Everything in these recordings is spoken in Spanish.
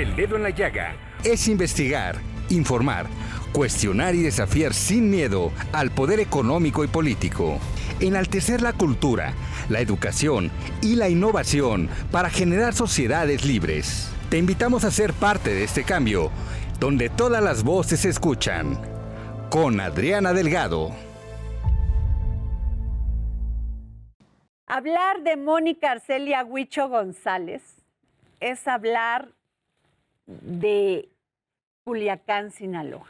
el dedo en la llaga es investigar, informar, cuestionar y desafiar sin miedo al poder económico y político. Enaltecer la cultura, la educación y la innovación para generar sociedades libres. Te invitamos a ser parte de este cambio, donde todas las voces se escuchan. Con Adriana Delgado. Hablar de Mónica Arcelia Huicho González es hablar de Culiacán, Sinaloa.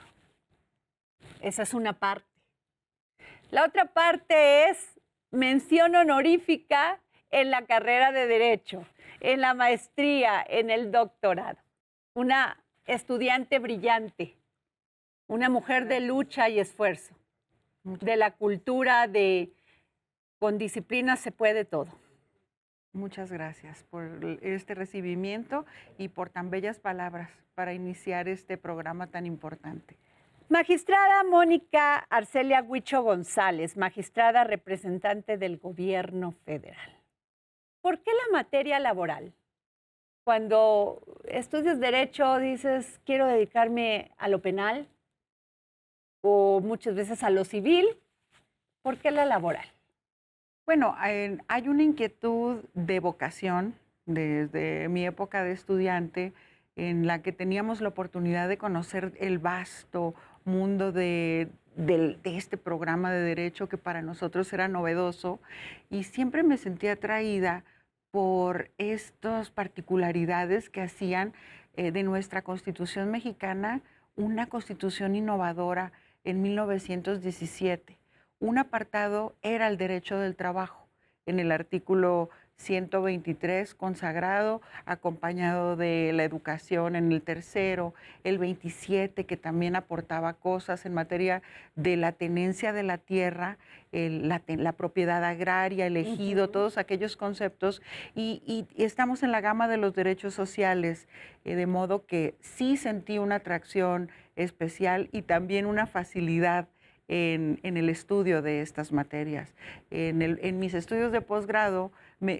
Esa es una parte. La otra parte es mención honorífica en la carrera de Derecho, en la maestría, en el doctorado. Una estudiante brillante, una mujer de lucha y esfuerzo, de la cultura de con disciplina se puede todo. Muchas gracias por este recibimiento y por tan bellas palabras para iniciar este programa tan importante. Magistrada Mónica Arcelia Huicho González, magistrada representante del Gobierno Federal. ¿Por qué la materia laboral? Cuando estudias Derecho dices, quiero dedicarme a lo penal o muchas veces a lo civil. ¿Por qué la laboral? Bueno, hay una inquietud de vocación desde mi época de estudiante en la que teníamos la oportunidad de conocer el vasto mundo de este programa de derecho que para nosotros era novedoso y siempre me sentía atraída por estas particularidades que hacían de nuestra Constitución mexicana una constitución innovadora en 1917. Un apartado era el derecho del trabajo, en el artículo 123 consagrado, acompañado de la educación en el tercero, el 27 que también aportaba cosas en materia de la tenencia de la tierra, la propiedad agraria, el ejido, todos aquellos conceptos, y estamos en la gama de los derechos sociales, de modo que sí sentí una atracción especial y también una facilidad en el estudio de estas materias. En mis estudios de posgrado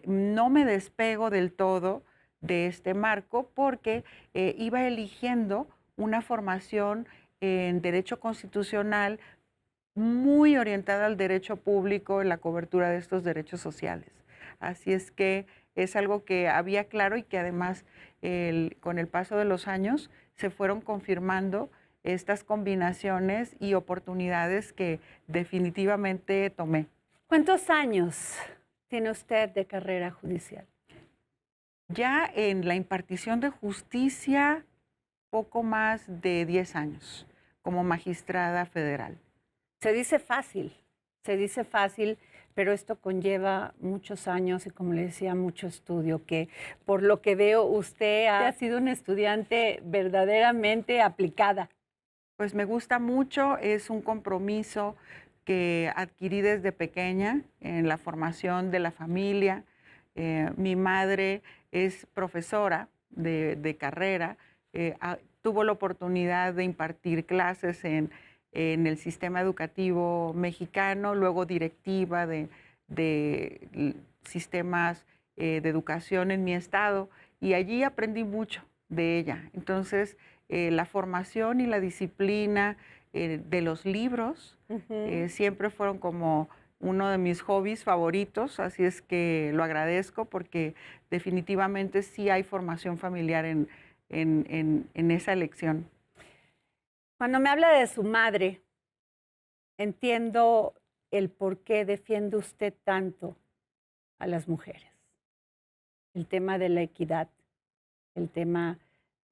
no me despego del todo de este marco porque iba eligiendo una formación en derecho constitucional muy orientada al derecho público en la cobertura de estos derechos sociales. Así es que es algo que había claro y que además con el paso de los años se fueron confirmando estas combinaciones y oportunidades que definitivamente tomé. ¿Cuántos años tiene usted de carrera judicial? Ya en la impartición de justicia, poco más de 10 años como magistrada federal. Se dice fácil, pero esto conlleva muchos años y, como le decía, mucho estudio, que por lo que veo usted ha sido una estudiante verdaderamente aplicada. Pues me gusta mucho, es un compromiso que adquirí desde pequeña en la formación de la familia. Mi madre es profesora de carrera, tuvo la oportunidad de impartir clases en el sistema educativo mexicano, luego directiva de sistemas de educación en mi estado, y allí aprendí mucho de ella. Entonces, la formación y la disciplina de los libros siempre fueron como uno de mis hobbies favoritos, así es que lo agradezco porque definitivamente sí hay formación familiar en esa elección. Cuando me habla de su madre, entiendo el por qué defiende usted tanto a las mujeres. El tema de la equidad, el tema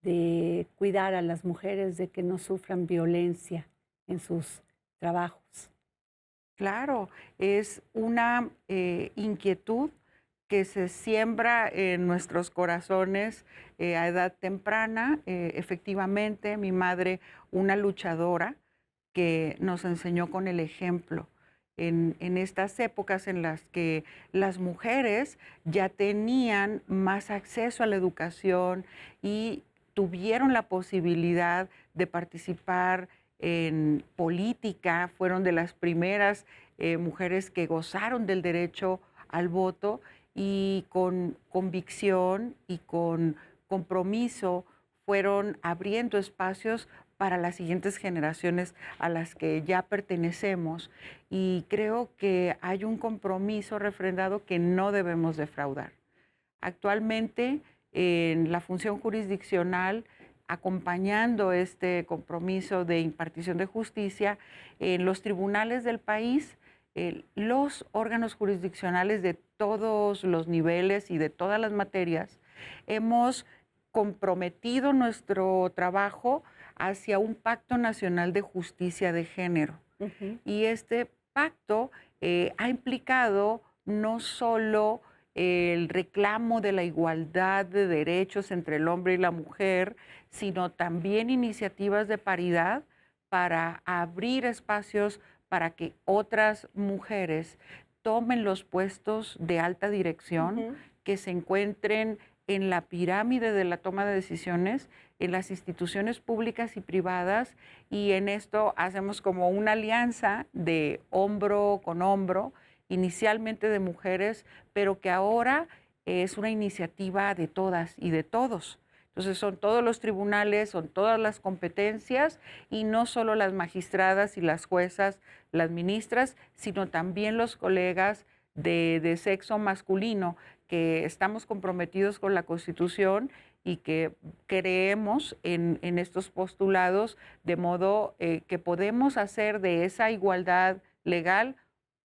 de cuidar a las mujeres de que no sufran violencia en sus trabajos. Claro, es una inquietud que se siembra en nuestros corazones a edad temprana. Efectivamente, mi madre, una luchadora que nos enseñó con el ejemplo. En estas épocas en las que las mujeres ya tenían más acceso a la educación y tuvieron la posibilidad de participar en política, fueron de las primeras mujeres que gozaron del derecho al voto y con convicción y con compromiso fueron abriendo espacios para las siguientes generaciones a las que ya pertenecemos, y creo que hay un compromiso refrendado que no debemos defraudar. Actualmente, en la función jurisdiccional, acompañando este compromiso de impartición de justicia, en los tribunales del país, los órganos jurisdiccionales de todos los niveles y de todas las materias, hemos comprometido nuestro trabajo hacia un pacto nacional de justicia de género. Y este pacto ha implicado no solo el reclamo de la igualdad de derechos entre el hombre y la mujer, sino también iniciativas de paridad para abrir espacios para que otras mujeres tomen los puestos de alta dirección, que se encuentren en la pirámide de la toma de decisiones en las instituciones públicas y privadas, y en esto hacemos como una alianza de hombro con hombro, inicialmente de mujeres, pero que ahora es una iniciativa de todas y de todos. Entonces son todos los tribunales, son todas las competencias, y no solo las magistradas y las juezas, las ministras, sino también los colegas de sexo masculino, que estamos comprometidos con la Constitución y que creemos en estos postulados, de modo que podemos hacer de esa igualdad legal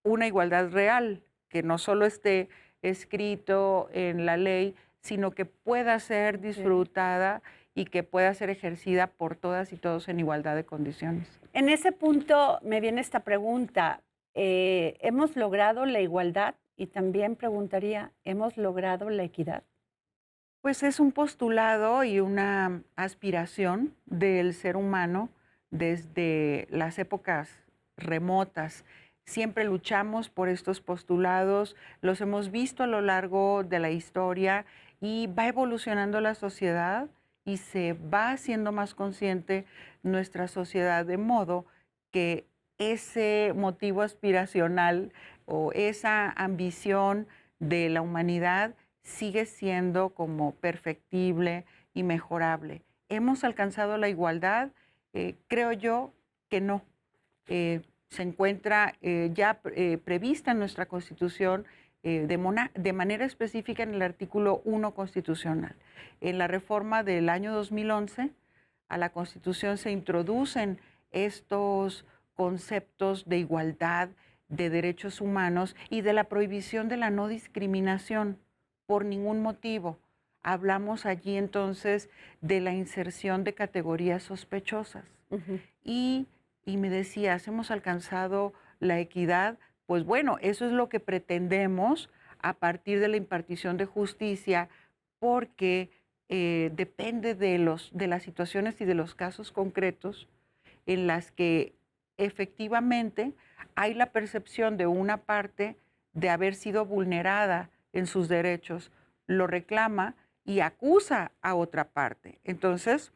una igualdad real, que no solo esté escrito en la ley, sino que pueda ser disfrutada y que pueda ser ejercida por todas y todos en igualdad de condiciones. En ese punto me viene esta pregunta. ¿Hemos logrado la igualdad? Y también preguntaría, ¿hemos logrado la equidad? Pues es un postulado y una aspiración del ser humano desde las épocas remotas. Siempre luchamos por estos postulados, los hemos visto a lo largo de la historia, y va evolucionando la sociedad y se va haciendo más consciente nuestra sociedad, de modo que ese motivo aspiracional o esa ambición de la humanidad sigue siendo como perfectible y mejorable. ¿Hemos alcanzado la igualdad? Creo yo que no. Se encuentra ya prevista en nuestra Constitución de manera específica en el artículo 1 constitucional. En la reforma del año 2011, a la Constitución se introducen estos conceptos de igualdad, de derechos humanos y de la prohibición de la no discriminación por ningún motivo. Hablamos allí entonces de la inserción de categorías sospechosas. Y me decías, ¿hemos alcanzado la equidad? Pues bueno, eso es lo que pretendemos a partir de la impartición de justicia, porque depende de las situaciones y de los casos concretos en las que efectivamente hay la percepción de una parte de haber sido vulnerada en sus derechos, lo reclama y acusa a otra parte. Entonces,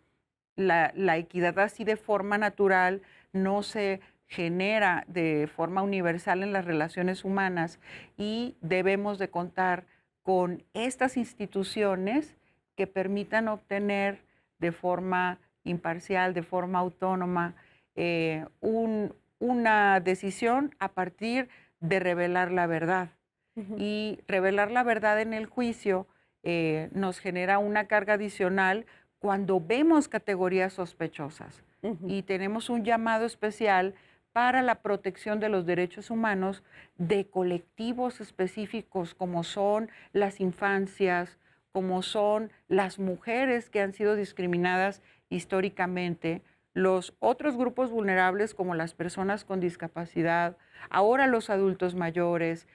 la equidad así de forma natural no se genera de forma universal en las relaciones humanas, y debemos de contar con estas instituciones que permitan obtener de forma imparcial, de forma autónoma, una decisión a partir de revelar la verdad. Y revelar la verdad en el juicio nos genera una carga adicional cuando vemos categorías sospechosas. Y tenemos un llamado especial para la protección de los derechos humanos de colectivos específicos, como son las infancias, como son las mujeres que han sido discriminadas históricamente, los otros grupos vulnerables como las personas con discapacidad, ahora los adultos mayores.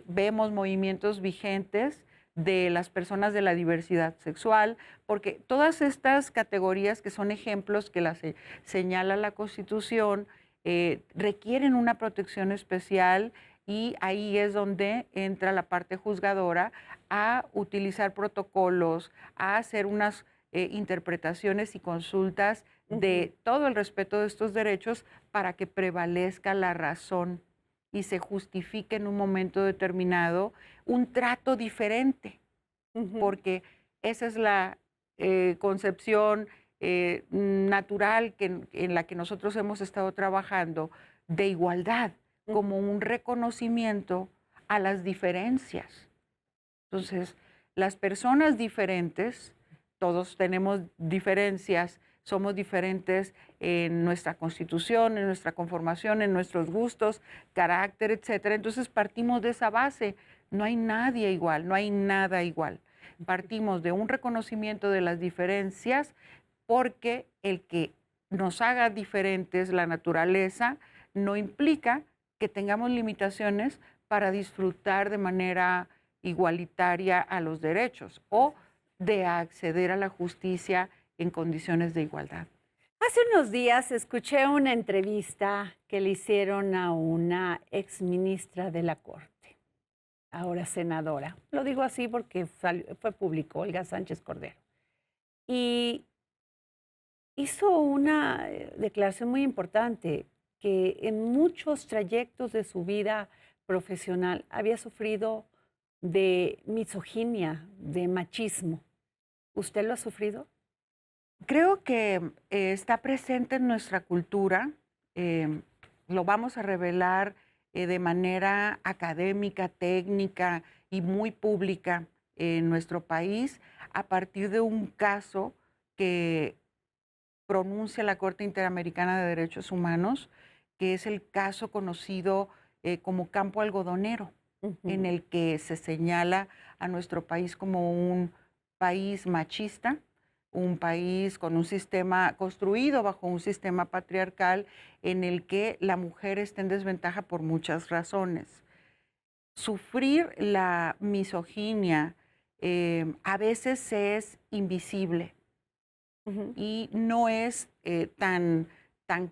Vemos movimientos vigentes de las personas de la diversidad sexual, porque todas estas categorías, que son ejemplos que las señala la Constitución, requieren una protección especial, y ahí es donde entra la parte juzgadora a utilizar protocolos, a hacer unas interpretaciones y consultas de todo el respeto de estos derechos para que prevalezca la razón y se justifique en un momento determinado un trato diferente, porque esa es la concepción natural en la que nosotros hemos estado trabajando de igualdad, como un reconocimiento a las diferencias. Entonces, las personas diferentes, todos tenemos diferencias, somos diferentes en nuestra constitución, en nuestra conformación, en nuestros gustos, carácter, etcétera. Entonces partimos de esa base. No hay nadie igual, no hay nada igual. Partimos de un reconocimiento de las diferencias porque el que nos haga diferentes la naturaleza no implica que tengamos limitaciones para disfrutar de manera igualitaria a los derechos o de acceder a la justicia en condiciones de igualdad. Hace unos días escuché una entrevista que le hicieron a una exministra de la Corte, ahora senadora. Lo digo así porque fue público, Olga Sánchez Cordero. Y hizo una declaración muy importante, que en muchos trayectos de su vida profesional había sufrido de misoginia, de machismo. ¿Usted lo ha sufrido? Creo que está presente en nuestra cultura, lo vamos a revelar de manera académica, técnica y muy pública en nuestro país a partir de un caso que pronuncia la Corte Interamericana de Derechos Humanos, que es el caso conocido como Campo Algodonero, en el que se señala a nuestro país como un país machista, un país con un sistema construido bajo un sistema patriarcal en el que la mujer está en desventaja por muchas razones. Sufrir la misoginia a veces es invisible y no es tan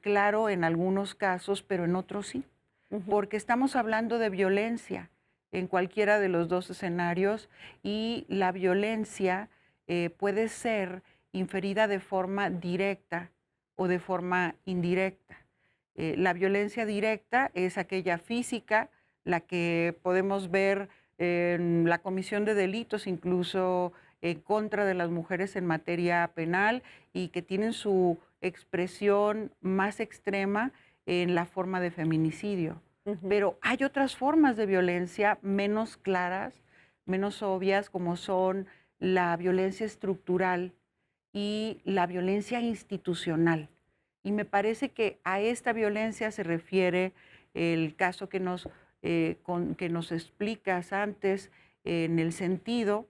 claro en algunos casos, pero en otros sí, porque estamos hablando de violencia en cualquiera de los dos escenarios y la violencia puede ser inferida de forma directa o de forma indirecta. La violencia directa es aquella física, la que podemos ver en la comisión de delitos, incluso en contra de las mujeres en materia penal, y que tienen su expresión más extrema en la forma de feminicidio. Pero hay otras formas de violencia menos claras, menos obvias, como son la violencia estructural y la violencia institucional. Y me parece que a esta violencia se refiere el caso que nos explicas antes, en el sentido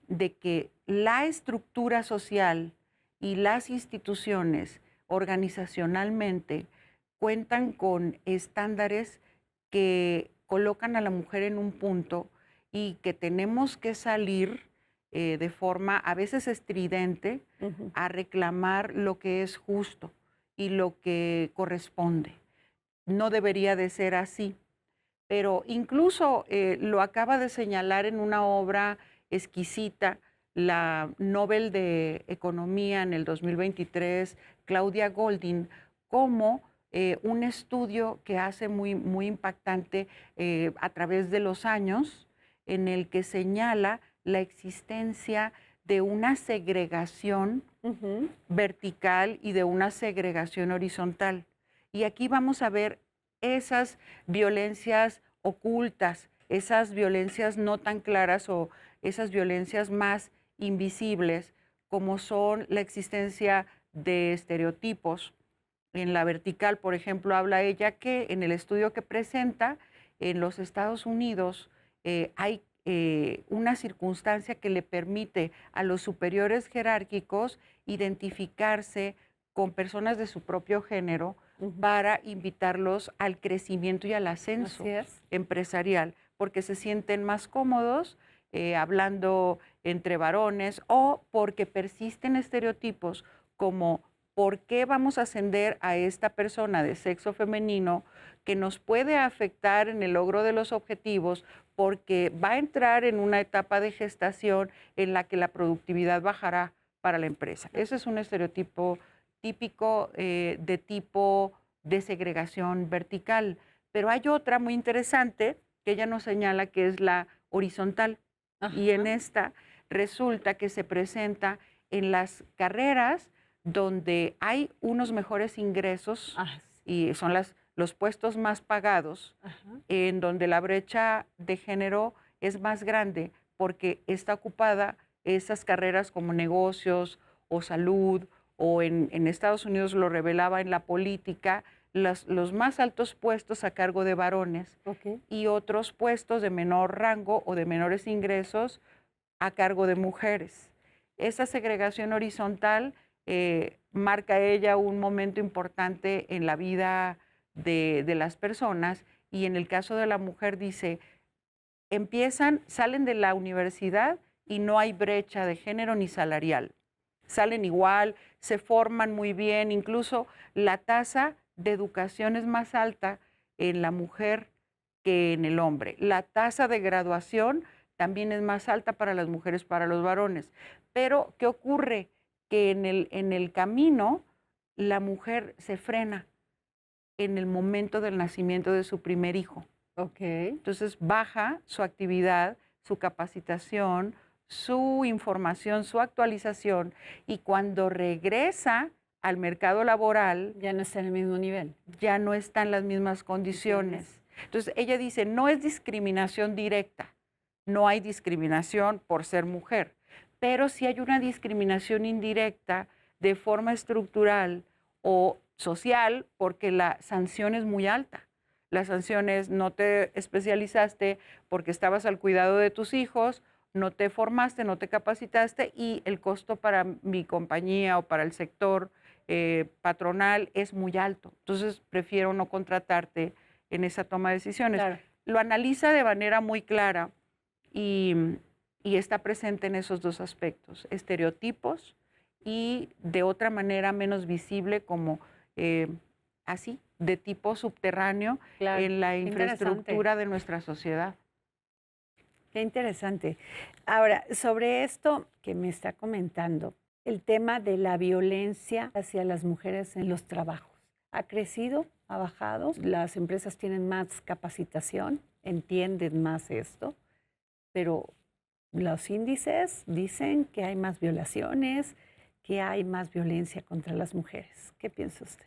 de que la estructura social y las instituciones organizacionalmente cuentan con estándares que colocan a la mujer en un punto y que tenemos que salir de forma a veces estridente a reclamar lo que es justo y lo que corresponde. No debería de ser así, pero incluso lo acaba de señalar en una obra exquisita la Nobel de Economía en el 2023, Claudia Goldin, como un estudio que hace muy impactante a través de los años, en el que señala la existencia de una segregación vertical y de una segregación horizontal. Y aquí vamos a ver esas violencias ocultas, esas violencias no tan claras o esas violencias más invisibles, como son la existencia de estereotipos. En la vertical, por ejemplo, habla ella que en el estudio que presenta en los Estados Unidos hay una circunstancia que le permite a los superiores jerárquicos identificarse con personas de su propio género para invitarlos al crecimiento y al ascenso empresarial, porque se sienten más cómodos hablando entre varones, o porque persisten estereotipos como ¿por qué vamos a ascender a esta persona de sexo femenino que nos puede afectar en el logro de los objetivos, porque va a entrar en una etapa de gestación en la que la productividad bajará para la empresa? Ese es un estereotipo típico de tipo de segregación vertical. Pero hay otra muy interesante que ella nos señala, que es la horizontal. Y en esta resulta que se presenta en las carreras donde hay unos mejores ingresos y son los puestos más pagados, en donde la brecha de género es más grande porque está ocupada esas carreras como negocios o salud, o en Estados Unidos lo revelaba en la política, los más altos puestos a cargo de varones y otros puestos de menor rango o de menores ingresos a cargo de mujeres. Esa segregación horizontal marca ella un momento importante en la vida de las personas, y en el caso de la mujer dice, salen de la universidad y no hay brecha de género ni salarial. Salen igual, se forman muy bien, incluso la tasa de educación es más alta en la mujer que en el hombre. La tasa de graduación también es más alta para las mujeres, para los varones. Pero, ¿qué ocurre? Que en el camino la mujer se frena en el momento del nacimiento de su primer hijo. Entonces baja su actividad, su capacitación, su información, su actualización, y cuando regresa al mercado laboral ya no está en el mismo nivel. Ya no está en las mismas condiciones. Entonces ella dice, no es discriminación directa, no hay discriminación por ser mujer, pero sí hay una discriminación indirecta de forma estructural o social, porque la sanción es muy alta. La sanción es, no te especializaste porque estabas al cuidado de tus hijos, no te formaste, no te capacitaste, y el costo para mi compañía o para el sector patronal es muy alto. Entonces prefiero no contratarte en esa toma de decisiones. Claro. Lo analiza de manera muy clara y está presente en esos dos aspectos, estereotipos y de otra manera menos visible, como así, de tipo subterráneo, claro, en la infraestructura de nuestra sociedad. Qué interesante. Ahora, sobre esto que me está comentando, el tema de la violencia hacia las mujeres en los trabajos, ¿ha crecido? ¿Ha bajado? Las empresas tienen más capacitación, entienden más esto, pero los índices dicen que hay más violaciones, que hay más violencia contra las mujeres. ¿Qué piensa usted?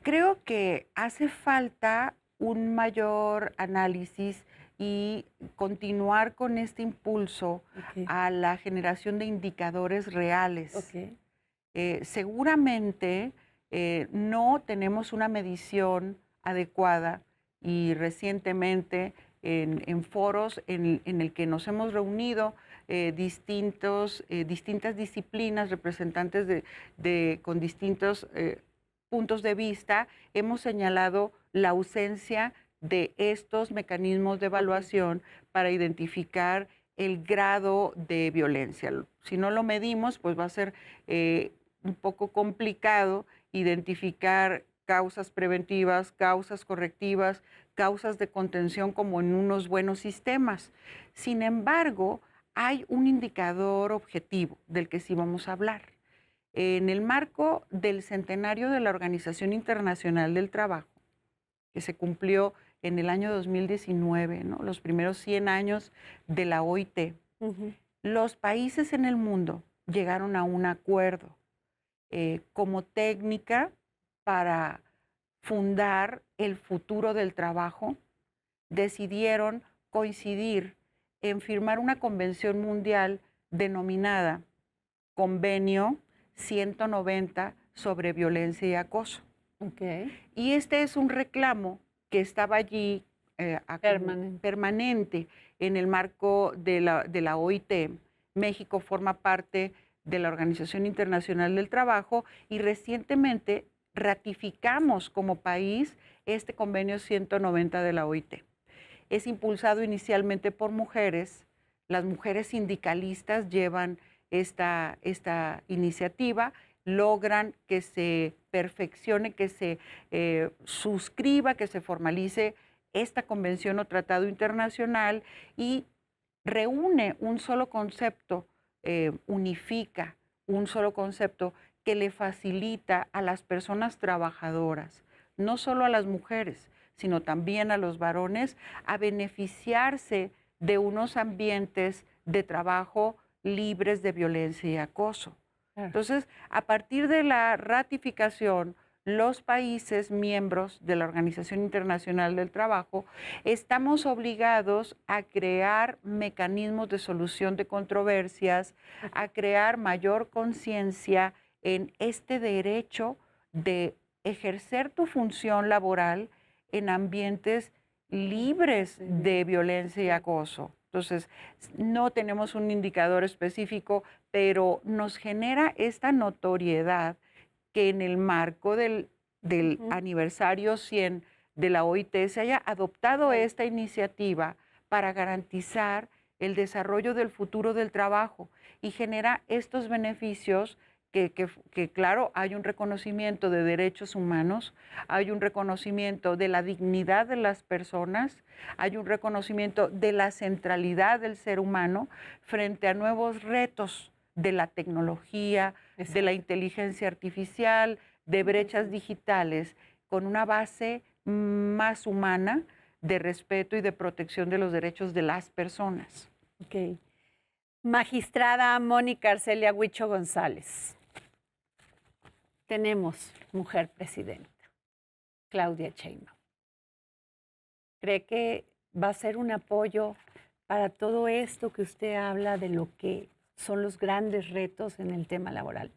Creo que hace falta un mayor análisis y continuar con este impulso a la generación de indicadores reales. Seguramente no tenemos una medición adecuada, y recientemente en foros en el que nos hemos reunido distintas disciplinas, representantes con distintos puntos de vista, hemos señalado la ausencia de estos mecanismos de evaluación para identificar el grado de violencia. Si no lo medimos, pues va a ser un poco complicado identificar causas preventivas, causas correctivas, causas de contención como en unos buenos sistemas. Sin embargo, hay un indicador objetivo del que sí vamos a hablar. En el marco del centenario de la Organización Internacional del Trabajo, que se cumplió en el año 2019, ¿no? Los primeros 100 años de la OIT, los países en el mundo llegaron a un acuerdo como técnica para fundar el futuro del trabajo. Decidieron coincidir en firmar una convención mundial denominada Convenio 190 sobre violencia y acoso. Y este es un reclamo que estaba allí permanente en el marco de la OIT. México forma parte de la Organización Internacional del Trabajo y recientemente ratificamos como país este convenio 190 de la OIT. Es impulsado inicialmente por mujeres. Las mujeres sindicalistas llevan esta iniciativa, logran que se perfeccione, que se suscriba, que se formalice esta convención o tratado internacional, y reúne un solo concepto, unifica un solo concepto que le facilita a las personas trabajadoras, no solo a las mujeres, sino también a los varones, a beneficiarse de unos ambientes de trabajo libres de violencia y acoso. Entonces, a partir de la ratificación, los países miembros de la Organización Internacional del Trabajo estamos obligados a crear mecanismos de solución de controversias, a crear mayor conciencia en este derecho de ejercer tu función laboral en ambientes libres de violencia y acoso. Entonces, no tenemos un indicador específico, pero nos genera esta notoriedad que en el marco del aniversario 100 de la OIT se haya adoptado esta iniciativa para garantizar el desarrollo del futuro del trabajo y genera estos beneficios que claro, hay un reconocimiento de derechos humanos, hay un reconocimiento de la dignidad de las personas, hay un reconocimiento de la centralidad del ser humano frente a nuevos retos de la tecnología, de la inteligencia artificial, de brechas digitales, con una base más humana de respeto y de protección de los derechos de las personas. Ok. Magistrada Mónica Arcelia Huicho González. Tenemos mujer presidenta, Claudia Sheinbaum. ¿Cree que va a ser un apoyo para todo esto que usted habla de lo que son los grandes retos en el tema laboral?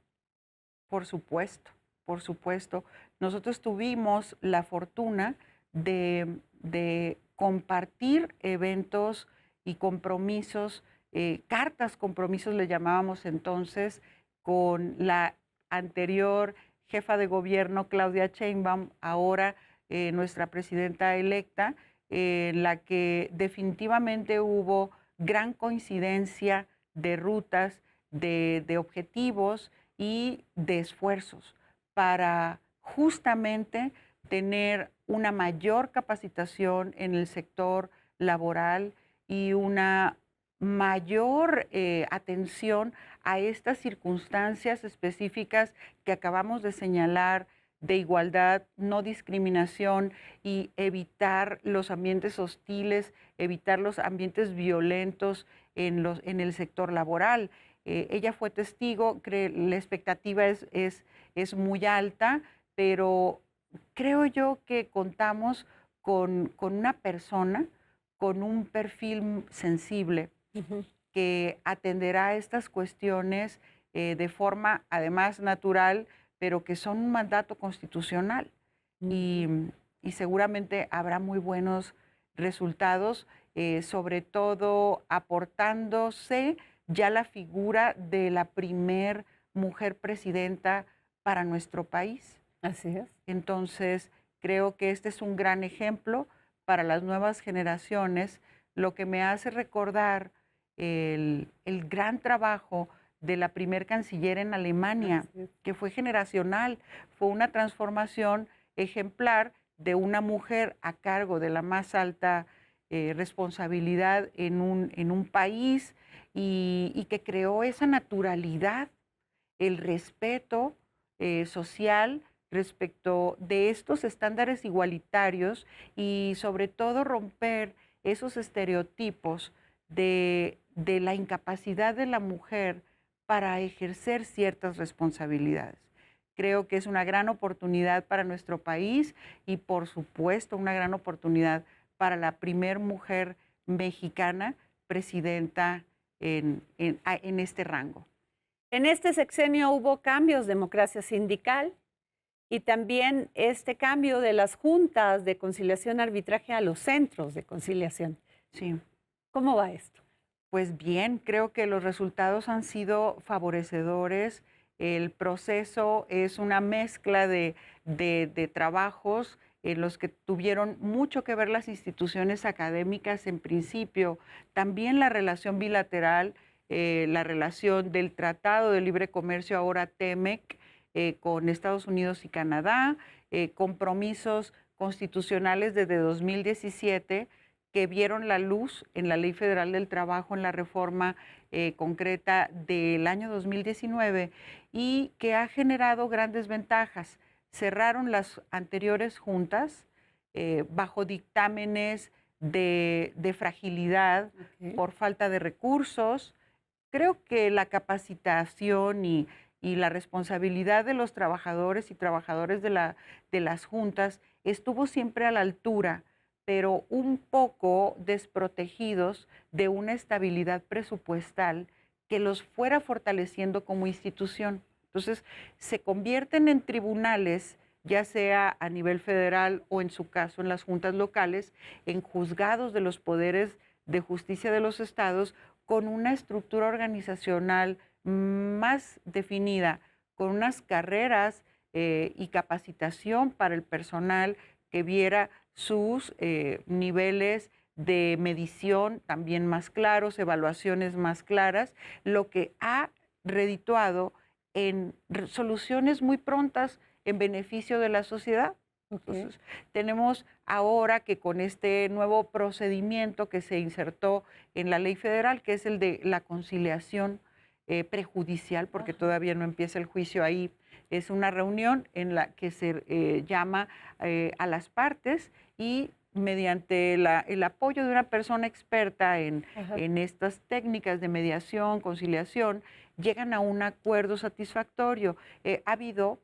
Por supuesto, por supuesto. Nosotros tuvimos la fortuna de compartir eventos y compromisos, cartas compromisos le llamábamos entonces, con la anterior jefa de gobierno, Claudia Sheinbaum, ahora nuestra presidenta electa, en la que definitivamente hubo gran coincidencia de rutas, de objetivos y de esfuerzos para justamente tener una mayor capacitación en el sector laboral y una mayor atención a estas circunstancias específicas que acabamos de señalar, de igualdad, no discriminación y evitar los ambientes hostiles, evitar los ambientes violentos en el sector laboral. Ella fue testigo, la expectativa es muy alta, pero creo yo que contamos con una persona con un perfil sensible que atenderá estas cuestiones de forma además natural, pero que son un mandato constitucional y seguramente habrá muy buenos resultados, sobre todo aportándose ya la figura de la primer mujer presidenta para nuestro país. Así es. Entonces, creo que este es un gran ejemplo para las nuevas generaciones, lo que me hace recordar el gran trabajo de la primer canciller en Alemania, que fue generacional, fue una transformación ejemplar de una mujer a cargo de la más alta responsabilidad en un país y que creó esa naturalidad, el respeto social respecto de estos estándares igualitarios y sobre todo romper esos estereotipos de la incapacidad de la mujer para ejercer ciertas responsabilidades. Creo que es una gran oportunidad para nuestro país y, por supuesto, una gran oportunidad para la primer mujer mexicana presidenta en este rango. En este sexenio hubo cambios, democracia sindical y también este cambio de las juntas de conciliación y arbitraje a los centros de conciliación. Sí. ¿Cómo va esto? Pues bien, creo que los resultados han sido favorecedores. El proceso es una mezcla de trabajos en los que tuvieron mucho que ver las instituciones académicas en principio, también la relación bilateral, la relación del Tratado de Libre Comercio, ahora TEMEC, con Estados Unidos y Canadá, compromisos constitucionales desde 2017 que vieron la luz en la Ley Federal del Trabajo, en la reforma concreta del año 2019 y que ha generado grandes ventajas. Cerraron las anteriores juntas bajo dictámenes de fragilidad por falta de recursos. Creo que la capacitación y y la responsabilidad de los trabajadores y trabajadoras de las juntas estuvo siempre a la altura, pero un poco desprotegidos de una estabilidad presupuestal que los fuera fortaleciendo como institución. Entonces, se convierten en tribunales, ya sea a nivel federal o en su caso en las juntas locales, en juzgados de los poderes de justicia de los estados, con una estructura organizacional más definida, con unas carreras y capacitación para el personal que viera sus niveles de medición también más claros, evaluaciones más claras, lo que ha redituado en soluciones muy prontas en beneficio de la sociedad. Entonces, tenemos ahora que con este nuevo procedimiento que se insertó en la ley federal, que es el de la conciliación prejudicial, porque todavía no empieza el juicio ahí, es una reunión en la que se llama a las partes y mediante el apoyo de una persona experta en estas técnicas de mediación, conciliación, llegan a un acuerdo satisfactorio. Ha habido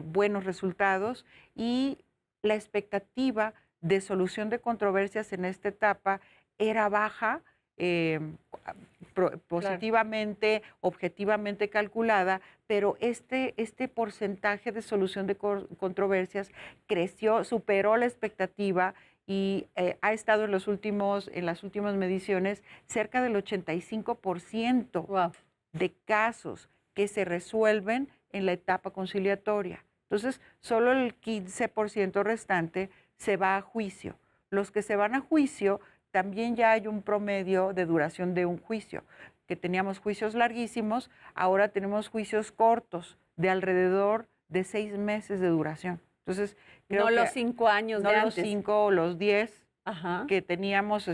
buenos resultados y la expectativa de solución de controversias en esta etapa era baja, positivamente, objetivamente calculada, pero este porcentaje de solución de controversias creció, superó la expectativa y ha estado en las últimas mediciones cerca del 85% Wow. de casos que se resuelven en la etapa conciliatoria. Entonces, solo el 15% restante se va a juicio. Los que se van a juicio, también ya hay un promedio de duración de un juicio, que teníamos juicios larguísimos, ahora tenemos juicios cortos, de alrededor de 6 meses de duración. Entonces, creo No que los 5 años no de los antes. 5 o los 10 Ajá. que teníamos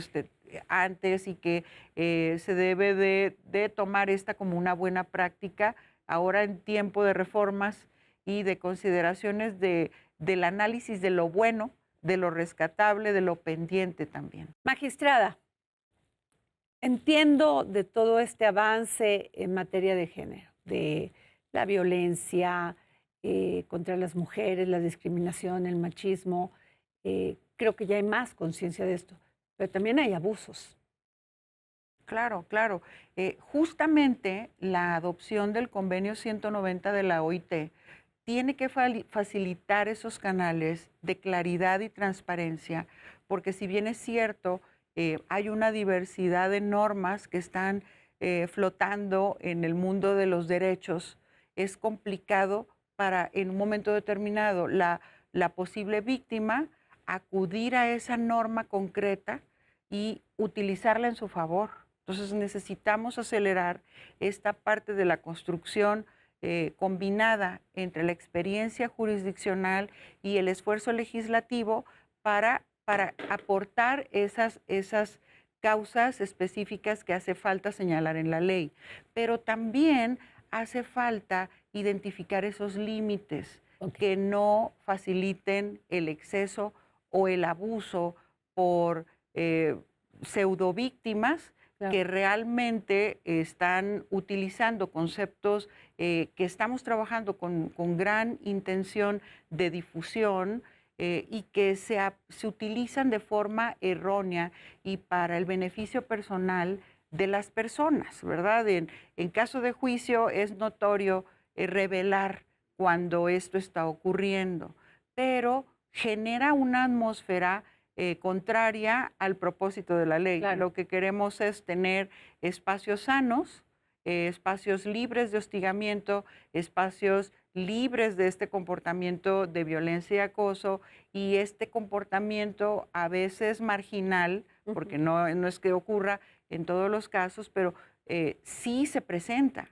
antes y que se debe de tomar esta como una buena práctica ahora en tiempo de reformas y de consideraciones del análisis de lo bueno, de lo rescatable, de lo pendiente también. Magistrada, entiendo de todo este avance en materia de género, de la violencia contra las mujeres, la discriminación, el machismo. Creo que ya hay más conciencia de esto, pero también hay abusos. Claro, claro. Justamente la adopción del convenio 190 de la OIT tiene que facilitar esos canales de claridad y transparencia, porque si bien es cierto, hay una diversidad de normas que están flotando en el mundo de los derechos, es complicado para en un momento determinado la posible víctima acudir a esa norma concreta y utilizarla en su favor. Entonces necesitamos acelerar esta parte de la construcción combinada entre la experiencia jurisdiccional y el esfuerzo legislativo para aportar esas causas específicas que hace falta señalar en la ley. Pero también hace falta identificar esos límites que no faciliten el exceso o el abuso por pseudovíctimas que realmente están utilizando conceptos que estamos trabajando con gran intención de difusión y que se utilizan de forma errónea y para el beneficio personal de las personas, ¿verdad? En caso de juicio es notorio revelar cuando esto está ocurriendo, pero genera una atmósfera contraria al propósito de la ley. Claro. Lo que queremos es tener espacios sanos, espacios libres de hostigamiento, espacios libres de este comportamiento de violencia y acoso, y este comportamiento a veces marginal, porque no es que ocurra en todos los casos, pero sí se presenta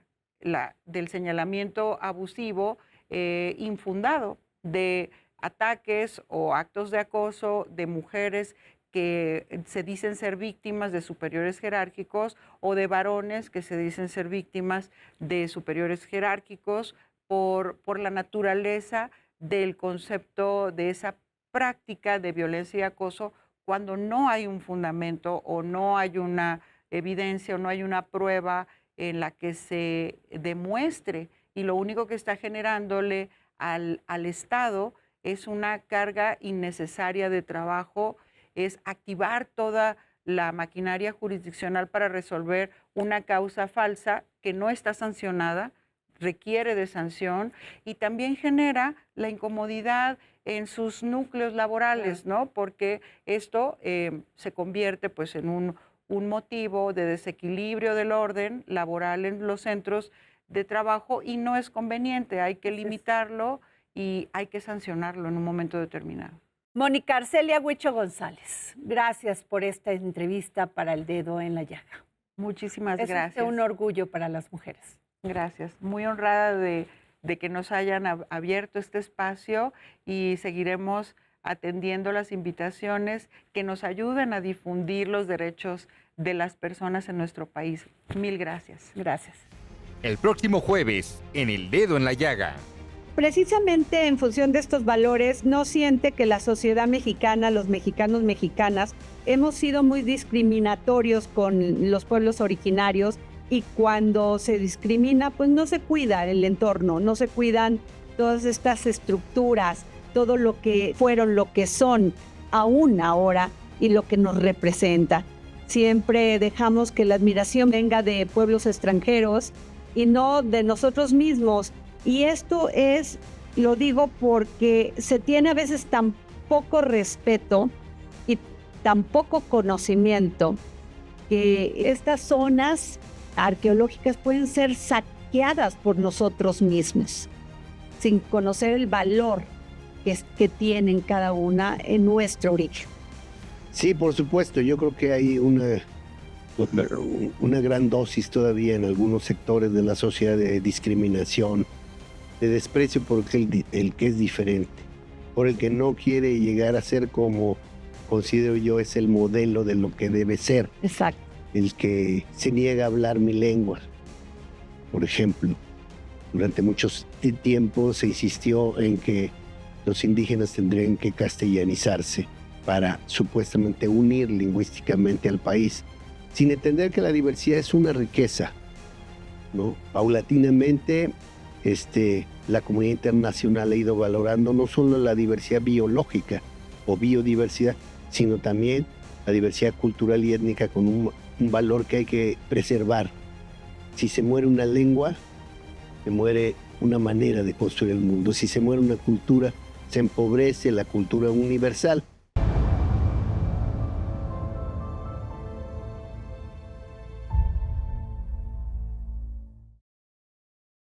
del señalamiento abusivo infundado de ataques o actos de acoso de mujeres que se dicen ser víctimas de superiores jerárquicos o de varones que se dicen ser víctimas de superiores jerárquicos por la naturaleza del concepto de esa práctica de violencia y acoso cuando no hay un fundamento o no hay una evidencia o no hay una prueba en la que se demuestre y lo único que está generándole al Estado es una carga innecesaria de trabajo, es activar toda la maquinaria jurisdiccional para resolver una causa falsa que no está sancionada, requiere de sanción, y también genera la incomodidad en sus núcleos laborales, ¿no? Porque esto se convierte pues en un motivo de desequilibrio del orden laboral en los centros de trabajo y no es conveniente, hay que limitarlo y hay que sancionarlo en un momento determinado. Mónica Arcelia Huicho González, gracias por esta entrevista para El Dedo en la Llaga. Muchísimas Es gracias. un orgullo para las mujeres. Gracias. Muy honrada de que nos hayan abierto este espacio y seguiremos atendiendo las invitaciones que nos ayuden a difundir los derechos de las personas en nuestro país. Mil gracias. Gracias. El próximo jueves, en El Dedo en la Llaga. Precisamente en función de estos valores, ¿no siente que la sociedad mexicana, los mexicanos, mexicanas, hemos sido muy discriminatorios con los pueblos originarios? Y cuando se discrimina, pues no se cuida el entorno, no se cuidan todas estas estructuras, todo lo que fueron, lo que son aún ahora y lo que nos representa. Siempre dejamos que la admiración venga de pueblos extranjeros y no de nosotros mismos. Y esto es, lo digo porque se tiene a veces tan poco respeto y tan poco conocimiento que estas zonas arqueológicas pueden ser saqueadas por nosotros mismos, sin conocer el valor que tienen cada una en nuestro origen. Sí, por supuesto, yo creo que hay una gran dosis todavía en algunos sectores de la sociedad de discriminación, de desprecio por el que es diferente, por el que no quiere llegar a ser como considero yo es el modelo de lo que debe ser. Exacto. El que se niega a hablar mi lengua, por ejemplo. Durante muchos tiempos se insistió en que los indígenas tendrían que castellanizarse para supuestamente unir lingüísticamente al país, sin entender que la diversidad es una riqueza, ¿no? Paulatinamente, la comunidad internacional ha ido valorando no solo la diversidad biológica o biodiversidad, sino también la diversidad cultural y étnica con un valor que hay que preservar. Si se muere una lengua, se muere una manera de construir el mundo. Si se muere una cultura, se empobrece la cultura universal.